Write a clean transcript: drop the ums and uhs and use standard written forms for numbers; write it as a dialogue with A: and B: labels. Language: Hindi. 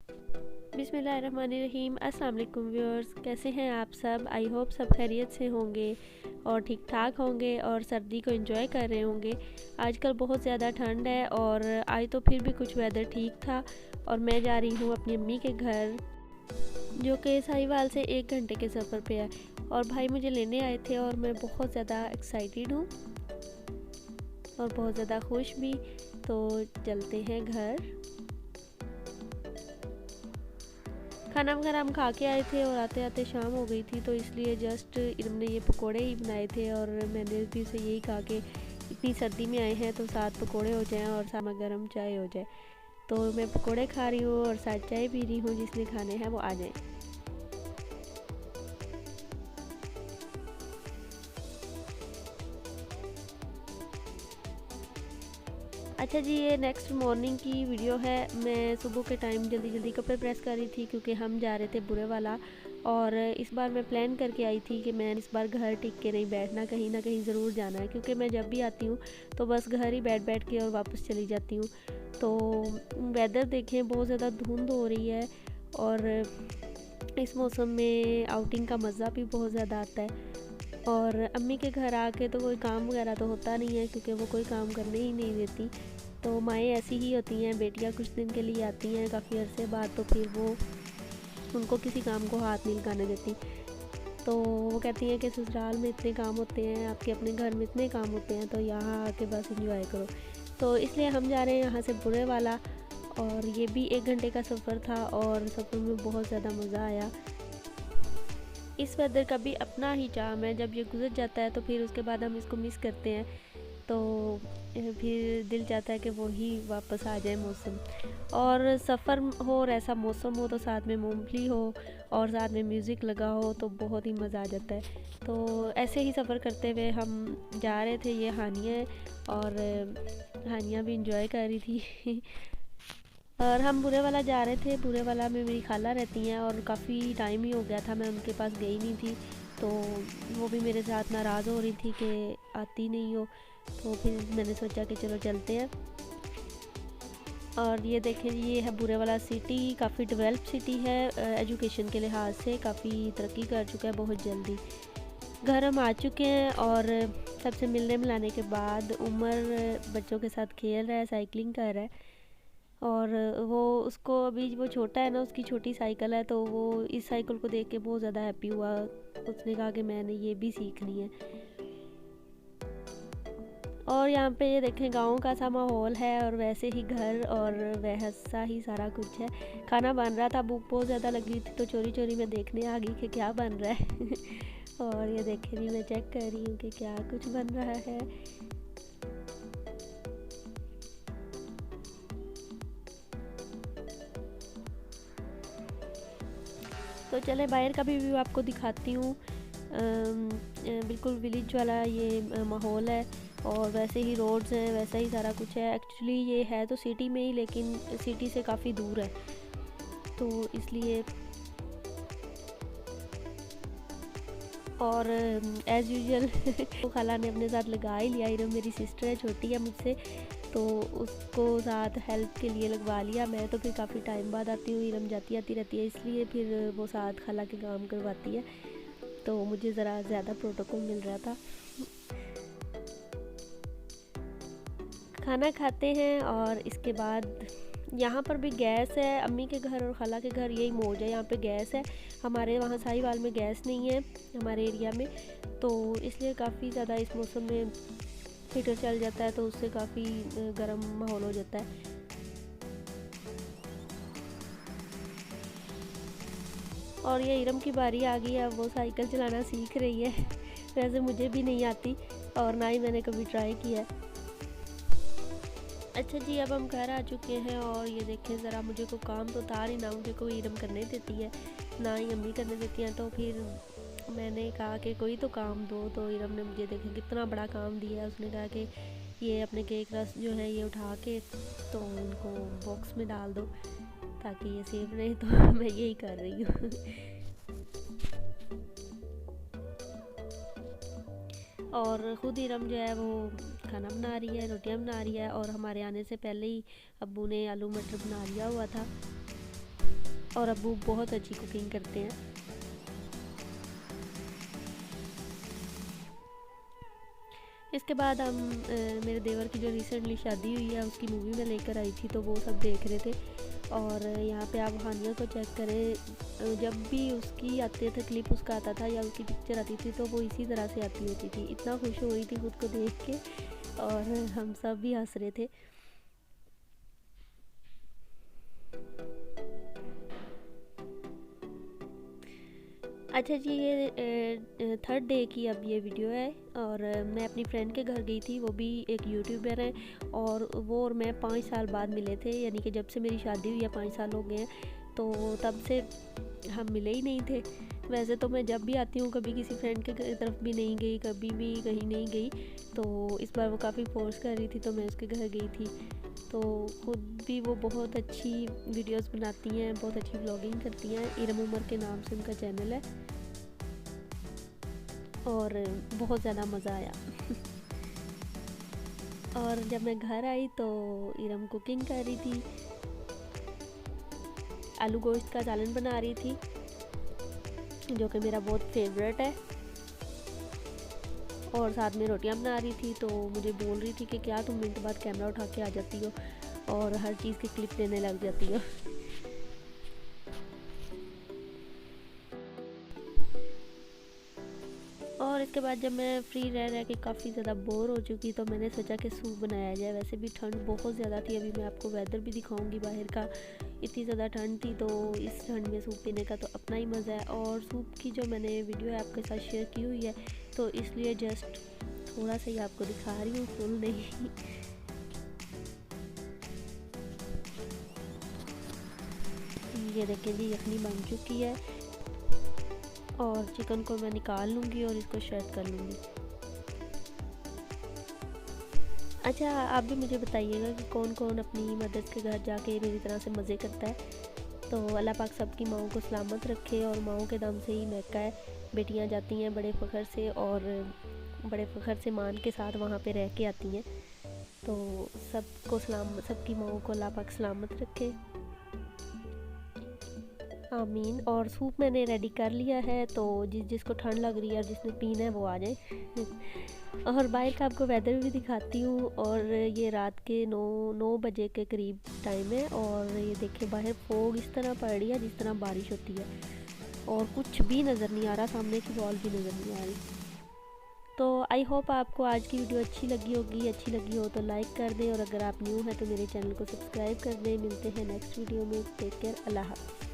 A: बिस्मिल्लाहिर्रहमानिर्रहीम। अस्सलाम वालेकुम व्यूअर्स, कैसे हैं आप सब। आई होप सब खैरियत से होंगे और ठीक ठाक होंगे और सर्दी को एंजॉय कर रहे होंगे। आजकल बहुत ज़्यादा ठंड है और आज तो फिर भी कुछ वेदर ठीक था और मैं जा रही हूँ अपनी अम्मी के घर, जो कि साहिवाल से 1 घंटे के सफ़र पे है। और भाई मुझे लेने आए थे और मैं बहुत ज़्यादा एक्साइटेड हूँ और बहुत ज़्यादा खुश भी। तो चलते हैं घर। खाना वगैरह हम खा के आए थे और आते आते शाम हो गई थी, तो इसलिए जस्ट इन्होंने ये पकोड़े ही बनाए थे और मैंने भी उसे यही कहा कि इतनी सर्दी में आए हैं तो साथ पकोड़े हो जाएं और साथ में गर्म चाय हो जाए। तो मैं पकोड़े खा रही हूँ और साथ चाय पी रही हूँ। जिसने खाने हैं वो आ जाए। अच्छा जी, ये नेक्स्ट मॉर्निंग की वीडियो है। मैं सुबह के टाइम जल्दी जल्दी कपड़े प्रेस कर रही थी क्योंकि हम जा रहे थे बुरे वाला। और इस बार मैं प्लान करके आई थी कि मैं इस बार घर टिक के नहीं बैठना, कहीं ना कहीं ज़रूर जाना है, क्योंकि मैं जब भी आती हूँ तो बस घर ही बैठ बैठ के और वापस चली जाती हूँ। तो वेदर देखें, बहुत ज़्यादा धुंध हो रही है और इस मौसम में आउटिंग का मज़ा भी बहुत ज़्यादा आता है। और अम्मी के घर आके तो कोई काम वगैरह तो होता नहीं है क्योंकि वो कोई काम करने ही नहीं देती। तो माएँ ऐसी ही होती हैं, बेटियां कुछ दिन के लिए आती हैं काफ़ी अरसे बाद, तो फिर वो उनको किसी काम को हाथ नहीं लगाने देती। तो वो कहती हैं कि ससुराल में इतने काम होते हैं, आपके अपने घर में इतने काम होते हैं, तो यहाँ आके बस इंजॉय करो। तो इसलिए हम जा रहे हैं यहाँ से बुरे वाला। और ये भी 1 घंटे का सफ़र था और सफ़र में बहुत ज़्यादा मज़ा आया। इस वेदर का भी अपना ही चार्म है। जब ये गुजर जाता है तो फिर उसके बाद हम इसको मिस करते हैं, तो फिर दिल चाहता है कि वो ही वापस आ जाए मौसम। और सफ़र हो और ऐसा मौसम हो तो साथ में मूंगफली हो और साथ में म्यूज़िक लगा हो तो बहुत ही मज़ा आ जाता है। तो ऐसे ही सफ़र करते हुए हम जा रहे थे। ये हानिया और हानिया भी इंजॉय कर रही थी। और हम बुरे वाला जा रहे थे। बुरे वाला में मेरी खाला रहती हैं और काफ़ी टाइम ही हो गया था मैं उनके पास गई नहीं थी, तो वो भी मेरे साथ नाराज़ हो रही थी कि आती नहीं हो। तो फिर मैंने सोचा कि चलो चलते हैं। और ये देखें, ये है बुरे वाला सिटी। काफ़ी डेवलप सिटी है, एजुकेशन के लिहाज से काफ़ी तरक्की कर चुका है बहुत जल्दी। घर हम आ चुके हैं और सबसे मिलने मिलाने के बाद उमर बच्चों के साथ खेल रहा है, साइकिलिंग कर रहा है। और वो उसको अभी वो छोटा है ना, उसकी छोटी साइकिल है, तो वो इस साइकिल को देख के बहुत ज़्यादा हैप्पी हुआ। उसने कहा कि मैंने ये भी सीखनी है। और यहाँ पे ये देखें, गांव का सा माहौल है और वैसे ही घर और वैसा ही सारा कुछ है। खाना बन रहा था, भूख बहुत ज़्यादा लगी थी, तो चोरी चोरी मैं देखने आ गई कि क्या बन रहा है। और ये देखें जी, मैं चेक कर रही हूँ कि क्या कुछ बन रहा है। तो चले बाहर का भी व्यू आपको दिखाती हूँ। बिल्कुल विलेज वाला ये माहौल है और वैसे ही रोड्स हैं, वैसा ही सारा कुछ है। एक्चुअली ये है तो सिटी में ही, लेकिन सिटी से काफ़ी दूर है, तो इसलिए। और एज़ यूजुअल वो खाला ने अपने साथ लगा ही लिया। इरम मेरी सिस्टर है, छोटी है मुझसे, तो उसको साथ हेल्प के लिए लगवा लिया। मैं तो फिर काफ़ी टाइम बाद आती हूँ, इरम जाती आती रहती है, इसलिए फिर वो साथ खाला के काम करवाती है। तो मुझे ज़रा ज़्यादा प्रोटोकॉल मिल रहा था। खाना खाते हैं और इसके बाद यहाँ पर भी गैस है। अम्मी के घर और खाला के घर यही मौज है, यहाँ पे गैस है। हमारे वहाँ साहिवाल में गैस नहीं है हमारे एरिया में, तो इसलिए काफ़ी ज़्यादा इस मौसम में हीटर चल जाता है, तो उससे काफ़ी गर्म माहौल हो जाता है। और ये इरम की बारी आ गई है, वो साइकिल चलाना सीख रही है। वैसे मुझे भी नहीं आती और ना ही मैंने कभी ट्राई किया है। अच्छा जी, अब हम घर आ चुके हैं और ये देखें ज़रा, मुझे को काम तो था ही ना, मुझे कोई इरम करने देती है ना ही अम्मी करने देती हैं। तो फिर मैंने कहा कि कोई तो काम दो, तो इरम ने मुझे देखें कितना बड़ा काम दिया है। उसने कहा कि ये अपने केक रस जो है ये उठा के तो उनको बॉक्स में डाल दो ताकि ये सेफ रहे। तो मैं यही कर रही हूँ। और ख़ुद इरम जो है वो खाना बना रही है, रोटियां बना रही है। और हमारे आने से पहले ही अब्बू ने आलू मटर बना लिया हुआ था। और अब्बू बहुत अच्छी कुकिंग करते हैं। इसके बाद हम मेरे देवर की जो रिसेंटली शादी हुई है उसकी मूवी में लेकर आई थी, तो वो सब देख रहे थे। और यहाँ पे आप हानिया को चेक करें, जब भी उसकी आते थे क्लिप उसका आता था या उसकी पिक्चर आती थी तो वो इसी तरह से आती होती थी। इतना खुश हो रही थी खुद को देख के और हम सब भी हंस रहे थे। अच्छा जी, ये थर्ड डे की अब ये वीडियो है और मैं अपनी फ्रेंड के घर गई थी। वो भी एक यूट्यूबर है और वो और मैं 5 साल बाद मिले थे, यानी कि जब से मेरी शादी हुई है 5 साल हो गए हैं, तो तब से हम मिले ही नहीं थे। वैसे तो मैं जब भी आती हूँ कभी किसी फ्रेंड के तरफ भी नहीं गई, कभी भी कहीं नहीं गई। तो इस बार वो काफ़ी फोर्स कर रही थी तो मैं उसके घर गई थी। तो खुद भी वो बहुत अच्छी वीडियोस बनाती हैं, बहुत अच्छी व्लॉगिंग करती हैं। इरम उमर के नाम से उनका चैनल है और बहुत ज़्यादा मज़ा आया। और जब मैं घर आई तो इरम कुकिंग कर रही थी, आलू गोश्त का सालन बना रही थी जो कि मेरा बहुत फेवरेट है, और साथ में रोटियां बना रही थी। तो मुझे बोल रही थी कि क्या तुम मिनट बाद कैमरा उठा के आ जाती हो और हर चीज़ की क्लिप लेने लग जाती हो। और इसके बाद जब मैं फ्री रह रह के काफ़ी ज़्यादा बोर हो चुकी तो मैंने सोचा कि सूप बनाया जाए। वैसे भी ठंड बहुत ज़्यादा थी, अभी मैं आपको वेदर भी दिखाऊंगी बाहर का। इतनी ज़्यादा ठंड थी तो इस ठंड में सूप पीने का तो अपना ही मज़ा है। और सूप की जो मैंने वीडियो है आपके साथ शेयर की हुई है, तो इसलिए जस्ट थोड़ा सा ही आपको दिखा रही हूँ, फुल नहीं। ये देखें जी, यखनी बन चुकी है और चिकन को मैं निकाल लूँगी और इसको शेयर कर लूँगी। अच्छा, आप भी मुझे बताइएगा कि कौन कौन अपनी मदद के घर जाके मेरी तरह से मज़े करता है। तो अल्लाह पाक सबकी माओं को सलामत रखे और माओं के दम से ही महका है। बेटियां जाती हैं बड़े फ़ख्र से और बड़े फ़ख्र से मान के साथ वहाँ पे रह के आती हैं। तो सबकी माओं को अल्लाह पाक सलामत रखे, आमीन। और सूप मैंने रेडी कर लिया है, तो जिसको ठंड लग रही है और जिसने पीना है वो आ जाए। और बाहर का आपको वेदर भी दिखाती हूँ। और ये रात के 9 बजे के करीब टाइम है और ये देखिए बाहर फोग इस तरह पड़ रही है जिस तरह बारिश होती है और कुछ भी नज़र नहीं आ रहा, सामने की वॉल भी नज़र नहीं आ रही। तो आई होप आपको आज की वीडियो अच्छी लगी होगी। अच्छी लगी हो तो लाइक कर दें और अगर आप न्यू हैं तो मेरे चैनल को सब्सक्राइब कर दें। मिलते हैं नेक्स्ट वीडियो में। टेक केयर, अल्लाह हाफ़िज़।